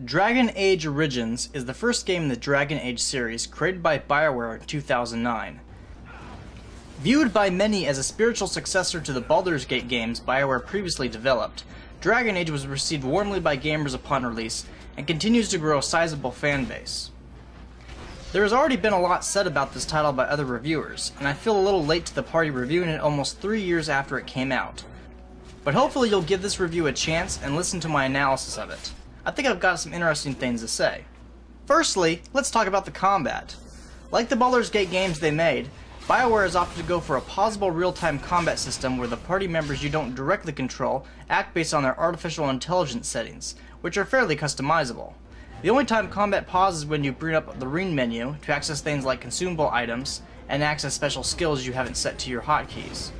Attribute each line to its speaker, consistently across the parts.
Speaker 1: Dragon Age Origins is the first game in the Dragon Age series created by BioWare in 2009. Viewed by many as a spiritual successor to the Baldur's Gate games BioWare previously developed, Dragon Age was received warmly by gamers upon release and continues to grow a sizable fanbase. There has already been a lot said about this title by other reviewers, and I feel a little late to the party reviewing it almost 3 years after it came out. But hopefully you'll give this review a chance and listen to my analysis of it. I think I've got some interesting things to say. Firstly, let's talk about the combat. Like the Baldur's Gate games they made, BioWare has opted to go for a pausable real-time combat system where the party members you don't directly control act based on their artificial intelligence settings, which are fairly customizable. The only time combat pauses is when you bring up the ring menu to access things like consumable items and access special skills you haven't set to your hotkeys.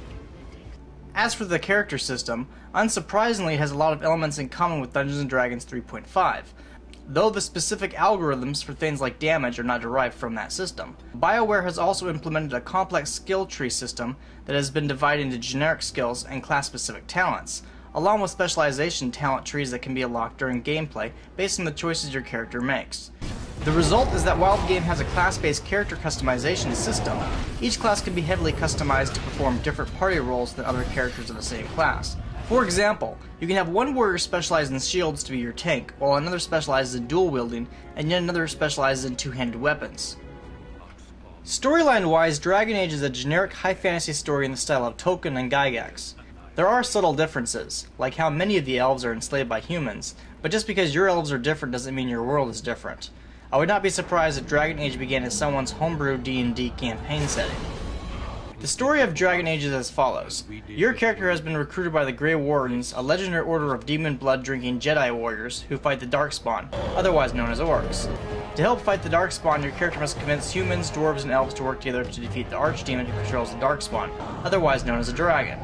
Speaker 1: As for the character system, unsurprisingly it has a lot of elements in common with Dungeons & Dragons 3.5, though the specific algorithms for things like damage are not derived from that system. BioWare has also implemented a complex skill tree system that has been divided into generic skills and class-specific talents, along with specialization talent trees that can be unlocked during gameplay based on the choices your character makes. The result is that while the game has a class-based character customization system, each class can be heavily customized to perform different party roles than other characters of the same class. For example, you can have one warrior specialized in shields to be your tank, while another specializes in dual wielding, and yet another specializes in two-handed weapons. Storyline-wise, Dragon Age is a generic high fantasy story in the style of Tolkien and Gygax. There are subtle differences, like how many of the elves are enslaved by humans, but just because your elves are different doesn't mean your world is different. I would not be surprised if Dragon Age began as someone's homebrew D&D campaign setting. The story of Dragon Age is as follows. Your character has been recruited by the Grey Wardens, a legendary order of demon blood-drinking Jedi warriors who fight the Darkspawn, otherwise known as orcs. To help fight the Darkspawn, your character must convince humans, dwarves, and elves to work together to defeat the archdemon who controls the Darkspawn, otherwise known as a dragon.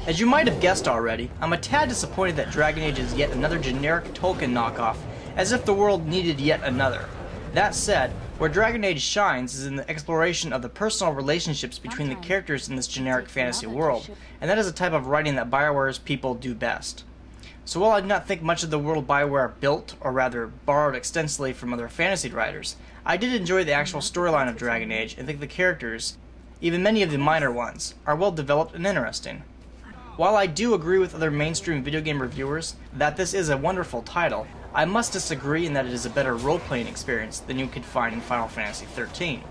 Speaker 1: As you might have guessed already, I'm a tad disappointed that Dragon Age is yet another generic Tolkien knockoff, as if the world needed yet another. That said, where Dragon Age shines is in the exploration of the personal relationships between the characters in this generic fantasy world, and that is a type of writing that BioWare's people do best. So while I do not think much of the world BioWare built, or rather borrowed extensively from other fantasy writers, I did enjoy the actual storyline of Dragon Age and think the characters, even many of the minor ones, are well developed and interesting. While I do agree with other mainstream video game reviewers that this is a wonderful title, I must disagree in that it is a better role-playing experience than you could find in Final Fantasy XIII.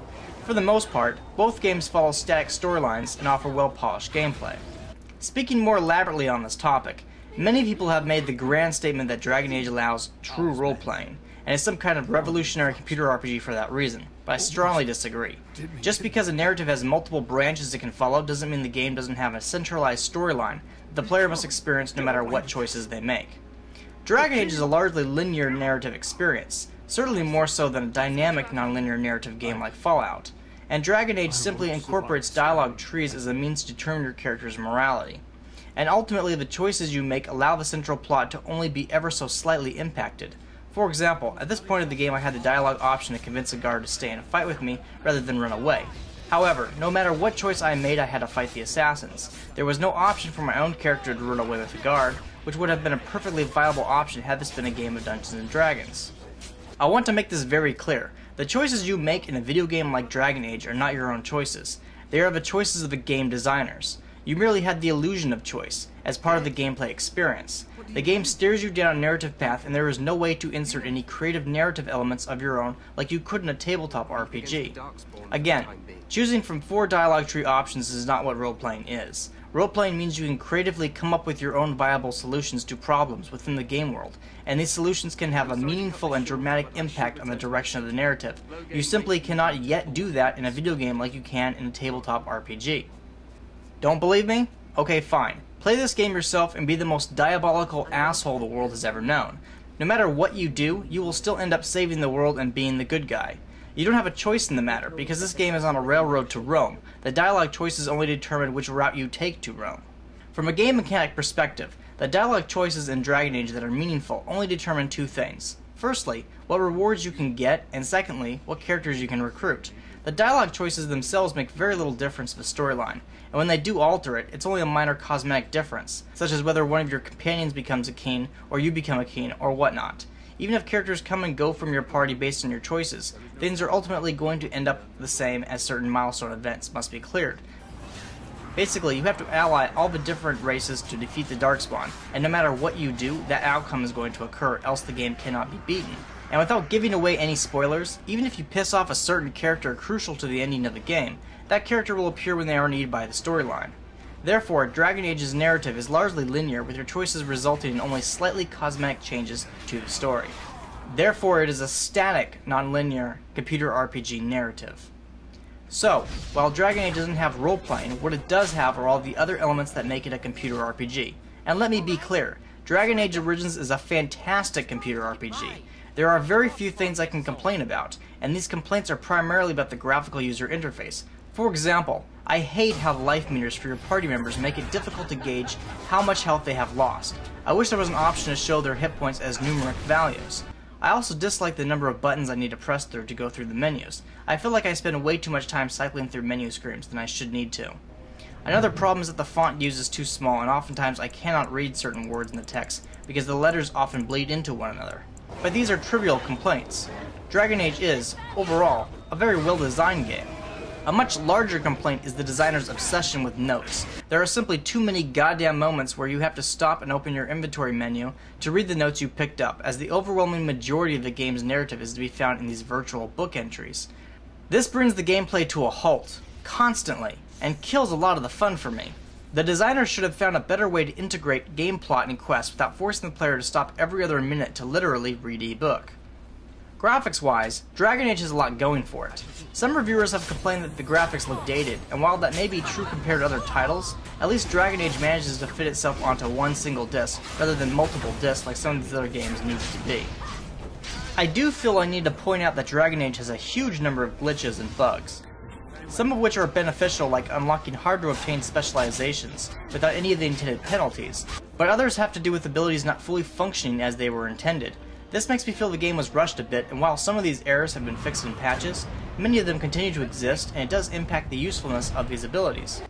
Speaker 1: For the most part, both games follow static storylines and offer well-polished gameplay. Speaking more elaborately on this topic, many people have made the grand statement that Dragon Age allows true role-playing, and is some kind of revolutionary computer RPG for that reason, but I strongly disagree. Just because a narrative has multiple branches it can follow doesn't mean the game doesn't have a centralized storyline that the player must experience no matter what choices they make. Dragon Age is a largely linear narrative experience, certainly more so than a dynamic non-linear narrative game like Fallout, and Dragon Age simply incorporates dialogue trees as a means to determine your character's morality. And ultimately the choices you make allow the central plot to only be ever so slightly impacted. For example, at this point of the game I had the dialogue option to convince a guard to stay in a fight with me rather than run away. However, no matter what choice I made I had to fight the assassins. There was no option for my own character to run away with the guard, which would have been a perfectly viable option had this been a game of Dungeons & Dragons. I want to make this very clear. The choices you make in a video game like Dragon Age are not your own choices. They are the choices of the game designers. You merely had the illusion of choice, as part of the gameplay experience. The game steers you down a narrative path and there is no way to insert any creative narrative elements of your own like you could in a tabletop RPG. Again, choosing from 4 dialogue tree options is not what role-playing is. Role-playing means you can creatively come up with your own viable solutions to problems within the game world, and these solutions can have a meaningful and dramatic impact on the direction of the narrative. You simply cannot yet do that in a video game like you can in a tabletop RPG. Don't believe me? Okay, fine. Play this game yourself and be the most diabolical asshole the world has ever known. No matter what you do, you will still end up saving the world and being the good guy. You don't have a choice in the matter, because this game is on a railroad to Rome. The dialogue choices only determine which route you take to Rome. From a game mechanic perspective, the dialogue choices in Dragon Age that are meaningful only determine 2 things. Firstly, what rewards you can get, and secondly, what characters you can recruit. The dialogue choices themselves make very little difference to the storyline, and when they do alter it, it's only a minor cosmetic difference, such as whether one of your companions becomes a king, or you become a king, or whatnot. Even if characters come and go from your party based on your choices, things are ultimately going to end up the same as certain milestone events must be cleared. Basically, you have to ally all the different races to defeat the Darkspawn, and no matter what you do, that outcome is going to occur, else the game cannot be beaten. And without giving away any spoilers, even if you piss off a certain character crucial to the ending of the game, that character will appear when they are needed by the storyline. Therefore, Dragon Age's narrative is largely linear, with your choices resulting in only slightly cosmetic changes to the story. Therefore, it is a static, non-linear computer RPG narrative. So, while Dragon Age doesn't have role-playing, what it does have are all the other elements that make it a computer RPG. And let me be clear, Dragon Age Origins is a fantastic computer RPG. There are very few things I can complain about, and these complaints are primarily about the graphical user interface. For example, I hate how the life meters for your party members make it difficult to gauge how much health they have lost. I wish there was an option to show their hit points as numeric values. I also dislike the number of buttons I need to press through to go through the menus. I feel like I spend way too much time cycling through menu screens than I should need to. Another problem is that the font used is too small, and oftentimes I cannot read certain words in the text because the letters often bleed into one another. But these are trivial complaints. Dragon Age is, overall, a very well-designed game. A much larger complaint is the designer's obsession with notes. There are simply too many goddamn moments where you have to stop and open your inventory menu to read the notes you picked up, as the overwhelming majority of the game's narrative is to be found in these virtual book entries. This brings the gameplay to a halt, constantly, and kills a lot of the fun for me. The designers should have found a better way to integrate game plot and quests without forcing the player to stop every other minute to literally read a book. Graphics-wise, Dragon Age has a lot going for it. Some reviewers have complained that the graphics look dated, and while that may be true compared to other titles, at least Dragon Age manages to fit itself onto one single disc, rather than multiple discs like some of these other games need to be. I do feel I need to point out that Dragon Age has a huge number of glitches and bugs, some of which are beneficial, like unlocking hard-to-obtain specializations without any of the intended penalties, but others have to do with abilities not fully functioning as they were intended. This makes me feel the game was rushed a bit, and while some of these errors have been fixed in patches, many of them continue to exist, and it does impact the usefulness of these abilities.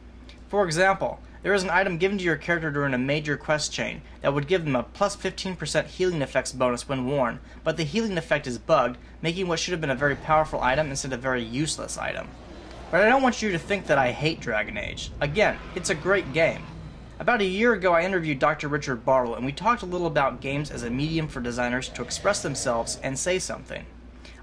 Speaker 1: For example, there is an item given to your character during a major quest chain that would give them a plus 15% healing effects bonus when worn, but the healing effect is bugged, making what should have been a very powerful item instead of a very useless item. But I don't want you to think that I hate Dragon Age. Again, it's a great game. About a year ago I interviewed Dr. Richard Bartle, and we talked a little about games as a medium for designers to express themselves and say something.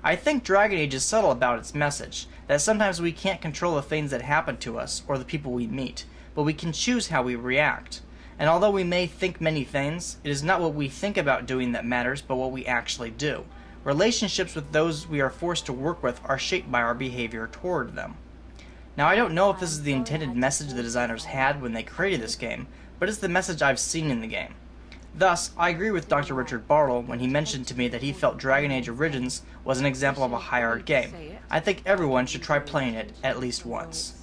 Speaker 1: I think Dragon Age is subtle about its message, that sometimes we can't control the things that happen to us or the people we meet, but we can choose how we react. And although we may think many things, it is not what we think about doing that matters, but what we actually do. Relationships with those we are forced to work with are shaped by our behavior toward them. Now, I don't know if this is the intended message the designers had when they created this game, but it's the message I've seen in the game. Thus, I agree with Dr. Richard Bartle when he mentioned to me that he felt Dragon Age Origins was an example of a high art game. I think everyone should try playing it at least once.